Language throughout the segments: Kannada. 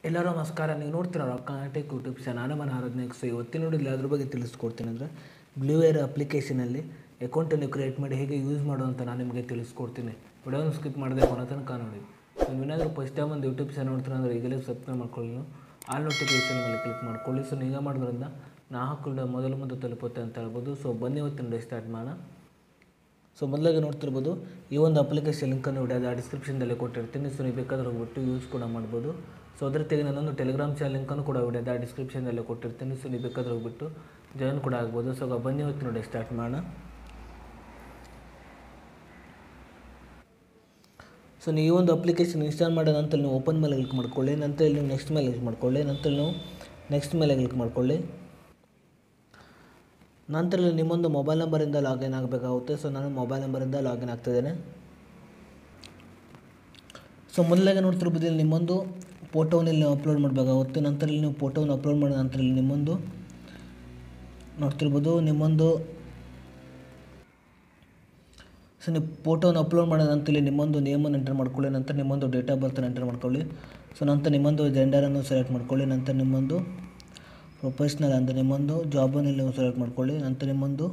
ಎಲ್ಲರೂ ನಮಸ್ಕಾರ. ನೀವು ನೋಡ್ತಿರೋ ಕರ್ನಾಟಕ ಯೂಟ್ಯೂಬ್ ಚಾನಲ್ ಮನ ಆರಾಧನೆಗೆ. ಸೊ ಇವತ್ತಿನ ನೋಡಿಲ್ಲ ಅದ್ರ ಬಗ್ಗೆ ತಿಳಿಸ್ಕೊಡ್ತೀನಿ. ಅಂದರೆ ಬ್ಲೂ ಏರ್ ಅಪ್ಲಿಕೇಶನಲ್ಲಿ ಅಕೌಂಟನ್ನು ಕ್ರಿಯೇಟ್ ಮಾಡಿ ಹೇಗೆ ಯೂಸ್ ಮಾಡೋದು ನಾನು ನಿಮಗೆ ತಿಳಿಸ್ಕೊಡ್ತೀನಿ. ವಿಡಿಯೋನ ಸ್ಕಿಪ್ ಮಾಡದೆ ಕೊನೆ ತನಕ ನೋಡಿ. ನೀವು ಏನಾದರೂ ಫಸ್ಟ್ ಟೈಮ್ ಒಂದು ಯೂಟ್ಯೂಬ್ ಚಾನಲ್ ನೋಡ್ತೀರ ಅಂದರೆ ಈಗಲೇ ಸಬ್ಸ್ಕ್ರೈಬ್ ಮಾಡ್ಕೊಳ್ಳಿ, ಆಲ್ ನೋಟಿಫಿಕೇಷನ್ ಮೇಲೆ ಕ್ಲಿಕ್ ಮಾಡ್ಕೊಳ್ಳಿ. ಸೊ ನೀವು ಮಾಡೋದ್ರಿಂದ ನಾ ಹಾಕಿದ ಮೊದಲು ತಲುಪುತ್ತೆ ಅಂತ ಹೇಳ್ಬೋದು. ಸೊ ಬನ್ನಿ ಇವತ್ತಿನ ಡೇ ಸ್ಟಾರ್ಟ್ ಮಾಡೋಣ. ಸೊ ಮೊದಲಾಗಿ ನೋಡ್ತಿರ್ಬೋದು, ಈ ಒಂದು ಅಪ್ಲಿಕೇಶನ್ ಲಿಂಕನ್ನು ವಿಡಿಯೋದ ಡಿಸ್ಕ್ರಿಪ್ಷನ್ದಲ್ಲಿ ಕೊಟ್ಟಿರ್ತೀನಿ. ಸೊ ನೀವು ಬೇಕಾದ್ರೆ ಹೋಗ್ಬಿಟ್ಟು ಯೂಸ್ ಕೂಡ ಮಾಡ್ಬೋದು. ಸೊ ಅದ್ರ ತೆಗೆ ನಾನೊಂದು ಟೆಲಿಗ್ರಾಮ್ ಚಾನಲ್ ಲಿಂಕನ್ನು ಕೂಡ ವಿಡಿಯೋದ ಡಿಸ್ಕ್ರಿಪ್ಷನ್ದಲ್ಲಿ ಕೊಟ್ಟಿರ್ತೀನಿ. ಸೊ ನೀವು ಬೇಕಾದ್ರೆ ಹೋಗ್ಬಿಟ್ಟು ಜಾಯಿನ್ ಕೂಡ ಆಗ್ಬೋದು. ಸೊ ಬನ್ನಿ ಇವತ್ತು ನೋಡಿ ಸ್ಟಾರ್ಟ್ ಮಾಡೋಣ. ಸೊ ನೀವು ಈ ಒಂದು ಅಪ್ಲಿಕೇಶನ್ ಇನ್ಸ್ಟಾಲ್ ಮಾಡಿದ ನಂತರ ನೀವು ಓಪನ್ ಮೇಲೆ ಕ್ಲಿಕ್ ಮಾಡ್ಕೊಳ್ಳಿ. ನಂತರ ನೀವು ನೆಕ್ಸ್ಟ್ ಮೇಲೆ ಕ್ಲಿಕ್ ಮಾಡ್ಕೊಳ್ಳಿ. ನಂತರ ನೀವು ನೆಕ್ಸ್ಟ್ ಮೇಲೆ ಕ್ಲಿಕ್ ಮಾಡ್ಕೊಳ್ಳಿ. ನಂತರ ನಿಮ್ಮೊಂದು ಮೊಬೈಲ್ ನಂಬರಿಂದ ಲಾಗಿನ್ ಆಗಬೇಕಾಗುತ್ತೆ. ಸೊ ನಾನು ಮೊಬೈಲ್ ನಂಬರಿಂದ ಲಾಗಿನ್ ಆಗ್ತಿದ್ದೇನೆ. ಸೊ ಮೊದಲಾಗಿ ನೋಡ್ತಿರ್ಬೋದು, ಇಲ್ಲಿ ನಿಮ್ಮೊಂದು ಫೋಟೋವನ್ನು ಇಲ್ಲಿ ಅಪ್ಲೋಡ್ ಮಾಡಬೇಕಾಗುತ್ತೆ. ನಂತರ ಇಲ್ಲಿ ನೀವು ಫೋಟೋವನ್ನು ಅಪ್ಲೋಡ್ ಮಾಡಿದ ನಂತರ ಇಲ್ಲಿ ನಿಮ್ಮೊಂದು ನೋಡ್ತಿರ್ಬೋದು, ಸೊ ನೀವು ಫೋಟೋವನ್ನು ಅಪ್ಲೋಡ್ ಮಾಡಿದ ನಂತರ ಇಲ್ಲಿ ನಿಮ್ಮೊಂದು ನೇಮನ್ನು ಎಂಟರ್ ಮಾಡ್ಕೊಳ್ಳಿ. ನಂತರ ನಿಮ್ಮೊಂದು ಡೇಟ್ ಆಫ್ ಬರ್ತನ್ನು ಎಂಟರ್ ಮಾಡ್ಕೊಳ್ಳಿ. ಸೊ ನಂತರ ನಿಮ್ಮೊಂದು ಜೆಂಡರನ್ನು ಸೆಲೆಕ್ಟ್ ಮಾಡ್ಕೊಳ್ಳಿ. ನಂತರ ನಿಮ್ಮೊಂದು ಪ್ರೊಫೆಷ್ನಲ್ ಅಂದರೆ ನಿಮ್ಮೊಂದು ಜಾಬನ್ನು ನೀವು ಸೆಲೆಕ್ಟ್ ಮಾಡ್ಕೊಳ್ಳಿ. ನಂತರ ನಿಮ್ಮೊಂದು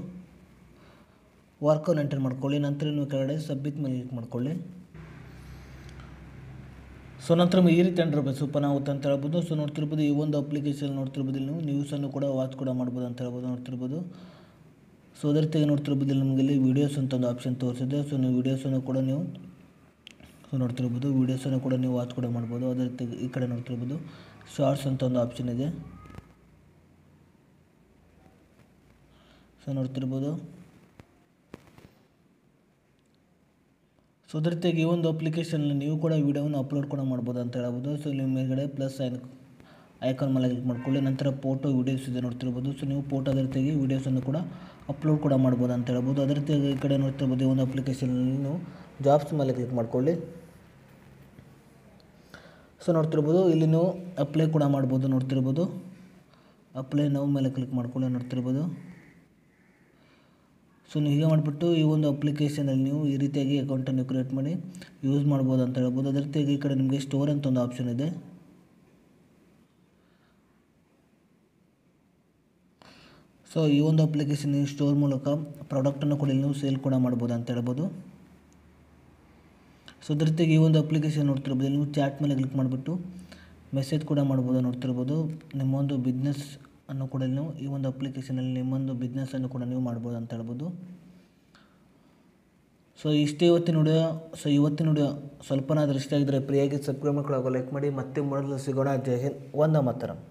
ವರ್ಕನ್ನು ಎಂಟರ್ ಮಾಡ್ಕೊಳ್ಳಿ. ನಂತರ ನೀವು ಕೆಳಗಡೆ ಸಬ್ಮಿಟ್ ಮೇಲೆ ಕ್ಲಿಕ್ ಮಾಡ್ಕೊಳ್ಳಿ. ಸೊ ನಂತರ ಈ ರೀತಿ ಎಂಟರ್ ಓಪನ್ ಆಗುತ್ತೆ ಅಂತ ಹೇಳ್ಬೋದು. ಸೊ ನೋಡ್ತಿರ್ಬೋದು, ಈ ಒಂದು ಅಪ್ಲಿಕೇಶನ್ ನೋಡ್ತಿರ್ಬೋದು, ಇಲ್ಲಿ ನೀವು ನ್ಯೂಸನ್ನು ಕೂಡ ವಾಚ್ ಕೂಡ ಮಾಡ್ಬೋದು ಅಂತ ಹೇಳ್ಬೋದು. ನೋಡ್ತಿರ್ಬೋದು, ಸೊ ಅದ್ರ ತೆಗೆ ನೋಡ್ತಿರ್ಬೋದು, ಇಲ್ಲಿ ನಮಗೆ ಇಲ್ಲಿ ವೀಡಿಯೋಸ್ ಅಂತ ಒಂದು ಆಪ್ಷನ್ ತೋರಿಸಿದೆ. ಸೊ ನೀವು ವೀಡಿಯೋಸನ್ನು ಕೂಡ ನೀವು ನೋಡ್ತಿರ್ಬೋದು, ವೀಡಿಯೋಸನ್ನು ಕೂಡ ನೀವು ವಾಚ್ ಕೂಡ ಮಾಡ್ಬೋದು. ಅದೇ ತೆಗೆ ಈ ಕಡೆ ನೋಡ್ತಿರ್ಬೋದು, ಶಾರ್ಟ್ಸ್ ಅಂತ ಒಂದು ಆಪ್ಷನ್ ಇದೆ. ಸೊ ನೋಡ್ತಿರ್ಬೋದು, ಸೊ ಅದ್ರ ತೆಗೆ ಈ ಒಂದು ಅಪ್ಲಿಕೇಶನಲ್ಲಿ ನೀವು ಕೂಡ ವೀಡಿಯೋವನ್ನು ಅಪ್ಲೋಡ್ ಕೂಡ ಮಾಡ್ಬೋದು ಅಂತ ಹೇಳ್ಬೋದು. ಸೊ ಇಲ್ಲಿ ಮೇಲ್ಗಡೆ ಪ್ಲಸ್ ಐಕಾನ್ ಮೇಲೆ ಕ್ಲಿಕ್ ಮಾಡ್ಕೊಳ್ಳಿ. ನಂತರ ಫೋಟೋ ವೀಡಿಯೋಸ್ ಇದೆ ನೋಡ್ತಿರ್ಬೋದು. ಸೊ ನೀವು ಫೋಟೋ ಅದ್ರ ತೆಗೆ ವೀಡಿಯೋಸನ್ನು ಕೂಡ ಅಪ್ಲೋಡ್ ಕೂಡ ಮಾಡ್ಬೋದು ಅಂತ ಹೇಳ್ಬೋದು. ಅದ್ರ ತೆಗೆ ಈ ಕಡೆ ನೋಡ್ತಿರ್ಬೋದು, ಈ ಒಂದು ಅಪ್ಲಿಕೇಶನಲ್ಲಿ ನೀವು ಜಾಬ್ಸ್ ಮೇಲೆ ಕ್ಲಿಕ್ ಮಾಡ್ಕೊಳ್ಳಿ. ಸೊ ನೋಡ್ತಿರ್ಬೋದು, ಇಲ್ಲಿ ನೀವು ಅಪ್ಲೈ ಕೂಡ ಮಾಡ್ಬೋದು. ನೋಡ್ತಿರ್ಬೋದು, ಅಪ್ಲೈ ನಾವು ಮೇಲೆ ಕ್ಲಿಕ್ ಮಾಡ್ಕೊಳ್ಳಿ. ನೋಡ್ತಿರ್ಬೋದು, ಸೊ ನೀವು ಹೀಗೆ ಮಾಡಿಬಿಟ್ಟು ಈ ಒಂದು ಅಪ್ಲಿಕೇಶನಲ್ಲಿ ನೀವು ಈ ರೀತಿಯಾಗಿ ಅಕೌಂಟನ್ನು ಕ್ರಿಯೇಟ್ ಮಾಡಿ ಯೂಸ್ ಮಾಡ್ಬೋದು ಅಂತ ಹೇಳ್ಬೋದು. ಅದ್ರ ತೆಗೆ ಈ ಕಡೆ ನಿಮಗೆ ಸ್ಟೋರ್ ಅಂತ ಒಂದು ಆಪ್ಷನ್ ಇದೆ. ಸೊ ಈ ಒಂದು ಅಪ್ಲಿಕೇಶನ್ ನೀವು ಸ್ಟೋರ್ ಮೂಲಕ ಪ್ರಾಡಕ್ಟನ್ನು ಕೂಡ ನೀವು ಸೇಲ್ ಕೂಡ ಮಾಡ್ಬೋದು ಅಂತ ಹೇಳ್ಬೋದು. ಸೊ ಅದ್ರ ತೆಗೆ ಈ ಒಂದು ಅಪ್ಲಿಕೇಶನ್ ನೋಡ್ತಿರ್ಬೋದು, ನೀವು ಚಾಟ್ ಮೇಲೆ ಕ್ಲಿಕ್ ಮಾಡಿಬಿಟ್ಟು ಮೆಸೇಜ್ ಕೂಡ ಮಾಡ್ಬೋದು. ನೋಡ್ತಿರ್ಬೋದು, ನಿಮ್ಮೊಂದು ಬಿಸ್ನೆಸ್ ಅನ್ನು ಕೂಡ ನೀವು ಈ ಒಂದು ಅಪ್ಲಿಕೇಶನಲ್ಲಿ ನಿಮ್ಮೊಂದು ಬಿಸ್ನೆಸ್ಸನ್ನು ಕೂಡ ನೀವು ಮಾಡ್ಬೋದು ಅಂತ ಹೇಳ್ಬೋದು. ಸೊ ಇಷ್ಟೇ ಇವತ್ತಿನ ವಿಡಿಯೋ. ಸೊ ಇವತ್ತಿನ ವಿಡಿಯೋ ಸ್ವಲ್ಪನಾದರೂ ಇಷ್ಟ ಆಗಿದ್ದರೆ ಪ್ರಿಯಾಗಿ ಸಬ್ಸ್ಕ್ರೈಬ್ ಮಾಡ್ಕೊಳ್ಳೋ ಲೈಕ್ ಮಾಡಿ. ಮತ್ತೆ ಮಾಡಲು ಸಿಗೋಣ. ಜೈ ಹಿಂದ್, ವಂದೇ ಮಾತರಂ.